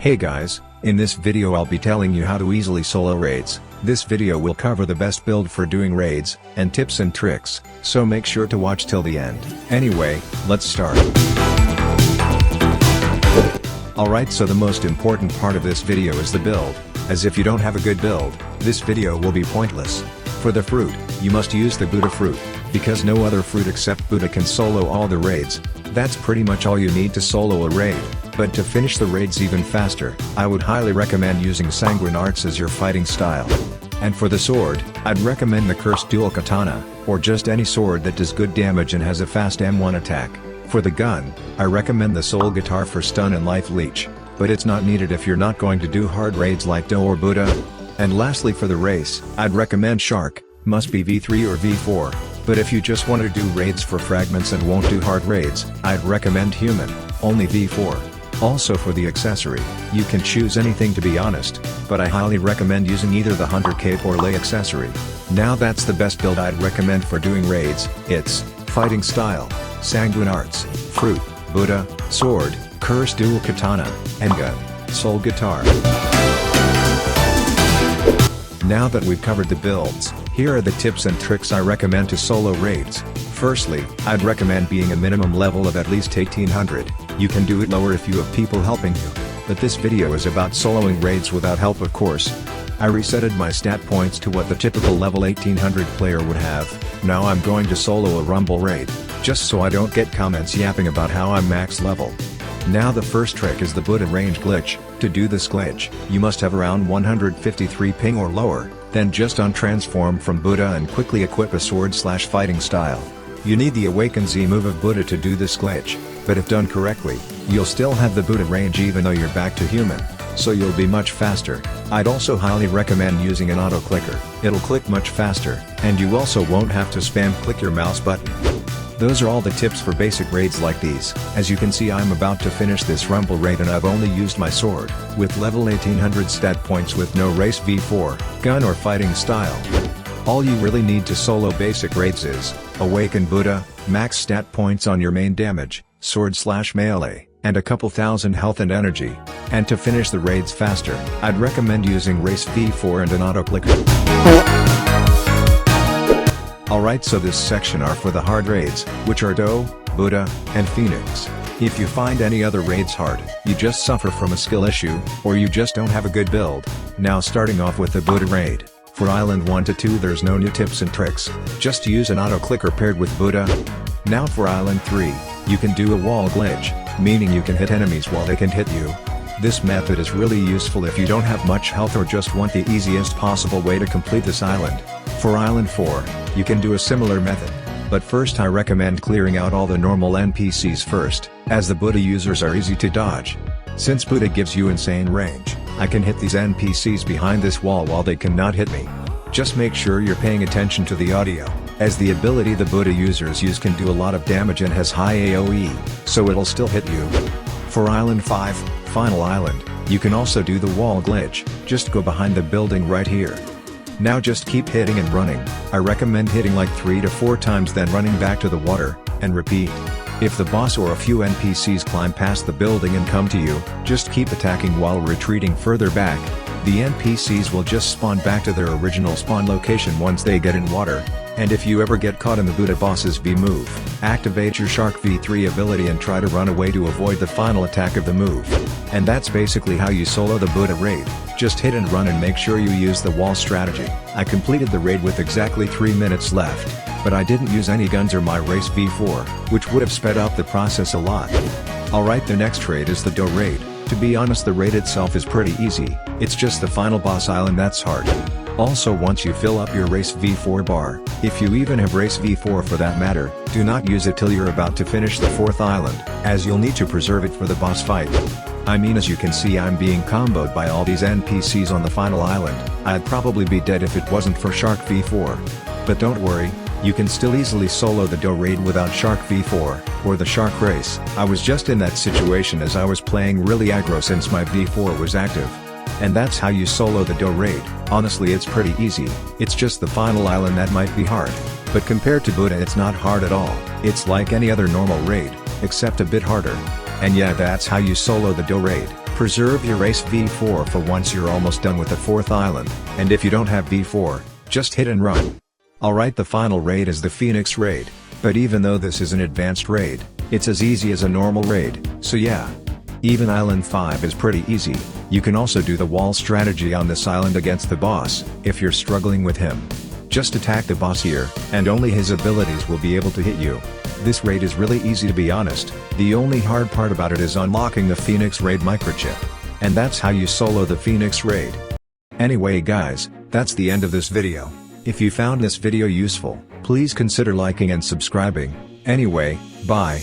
Hey guys, in this video I'll be telling you how to easily solo raids. This video will cover the best build for doing raids, and tips and tricks, so make sure to watch till the end. Anyway, let's start. Alright, so the most important part of this video is the build, as if you don't have a good build, this video will be pointless. For the fruit, you must use the Buddha fruit, because no other fruit except Buddha can solo all the raids. That's pretty much all you need to solo a raid. But to finish the raids even faster, I would highly recommend using Sanguine Arts as your fighting style. And for the sword, I'd recommend the Cursed Dual Katana, or just any sword that does good damage and has a fast M1 attack. For the gun, I recommend the Soul Guitar for stun and life leech, but it's not needed if you're not going to do hard raids like Do or Buddha. And lastly, for the race, I'd recommend Shark, must be V3 or V4, but if you just want to do raids for fragments and won't do hard raids, I'd recommend Human, only V4. Also for the accessory, you can choose anything to be honest, but I highly recommend using either the Hunter Cape or Lay accessory. Now that's the best build I'd recommend for doing raids. It's Fighting Style, Sanguine Arts, Fruit, Buddha, Sword, Cursed Dual Katana, and Gun, Soul Guitar. Now that we've covered the builds, here are the tips and tricks I recommend to solo raids. Firstly, I'd recommend being a minimum level of at least 1800. You can do it lower if you have people helping you, but this video is about soloing raids without help, of course. I resetted my stat points to what the typical level 1800 player would have. Now I'm going to solo a rumble raid, just so I don't get comments yapping about how I'm max level. Now the first trick is the Buddha range glitch. To do this glitch, you must have around 153 ping or lower, then just untransform from Buddha and quickly equip a sword/fighting style. You need the Awaken Z move of Buddha to do this glitch, but if done correctly, you'll still have the Buddha range even though you're back to human, so you'll be much faster. I'd also highly recommend using an auto clicker. It'll click much faster, and you also won't have to spam click your mouse button. Those are all the tips for basic raids like these. As you can see, I'm about to finish this rumble raid and I've only used my sword, with level 1800 stat points with no race V4, gun or fighting style. All you really need to solo basic raids is Awaken Buddha, max stat points on your main damage, sword/melee, and a couple thousand health and energy. And to finish the raids faster, I'd recommend using race V4 and an auto clicker. Alright, so this section are for the hard raids, which are Do, Buddha, and Phoenix. If you find any other raids hard, you just suffer from a skill issue, or you just don't have a good build. Now starting off with the Buddha raid. For Island 1 to 2 there's no new tips and tricks, just use an auto clicker paired with Buddha. Now for Island 3, you can do a wall glitch, meaning you can hit enemies while they can hit you. This method is really useful if you don't have much health or just want the easiest possible way to complete this island. For Island 4, you can do a similar method, but first I recommend clearing out all the normal NPCs first, as the Buddha users are easy to dodge. Since Buddha gives you insane range, I can hit these NPCs behind this wall while they cannot hit me. Just make sure you're paying attention to the audio, as the ability the Buddha users use can do a lot of damage and has high AoE, so it'll still hit you. For Island 5, Final Island, you can also do the wall glitch, just go behind the building right here. Now just keep hitting and running. I recommend hitting like 3 to 4 times then running back to the water, and repeat. If the boss or a few NPCs climb past the building and come to you, just keep attacking while retreating further back. The NPCs will just spawn back to their original spawn location once they get in water. And if you ever get caught in the Buddha boss's V move, activate your Shark V3 ability and try to run away to avoid the final attack of the move. And that's basically how you solo the Buddha raid. Just hit and run and make sure you use the wall strategy. I completed the raid with exactly 3 minutes left, but I didn't use any guns or my race V4, which would have sped up the process a lot. Alright, the next raid is the Do raid. To be honest, the raid itself is pretty easy, it's just the final boss island that's hard. Also, once you fill up your race V4 bar, if you even have race V4 for that matter, do not use it till you're about to finish the 4th island, as you'll need to preserve it for the boss fight. I mean, as you can see, I'm being comboed by all these NPCs on the final island. I'd probably be dead if it wasn't for Shark V4. But don't worry, you can still easily solo the Do raid without Shark V4, or the Shark race. I was just in that situation as I was playing really aggro since my V4 was active. And that's how you solo the Do raid. Honestly, it's pretty easy, it's just the final island that might be hard. But compared to Buddha, it's not hard at all. It's like any other normal raid, except a bit harder. And yeah, that's how you solo the Do raid. Preserve your race V4 for once you're almost done with the 4th island, and if you don't have V4, just hit and run. Alright, the final raid is the Phoenix raid, but even though this is an advanced raid, it's as easy as a normal raid, so yeah. Even Island 5 is pretty easy. You can also do the wall strategy on this island against the boss, if you're struggling with him. Just attack the boss here, and only his abilities will be able to hit you. This raid is really easy to be honest, the only hard part about it is unlocking the Phoenix raid microchip. And that's how you solo the Phoenix raid. Anyway guys, that's the end of this video. If you found this video useful, please consider liking and subscribing. Anyway, bye.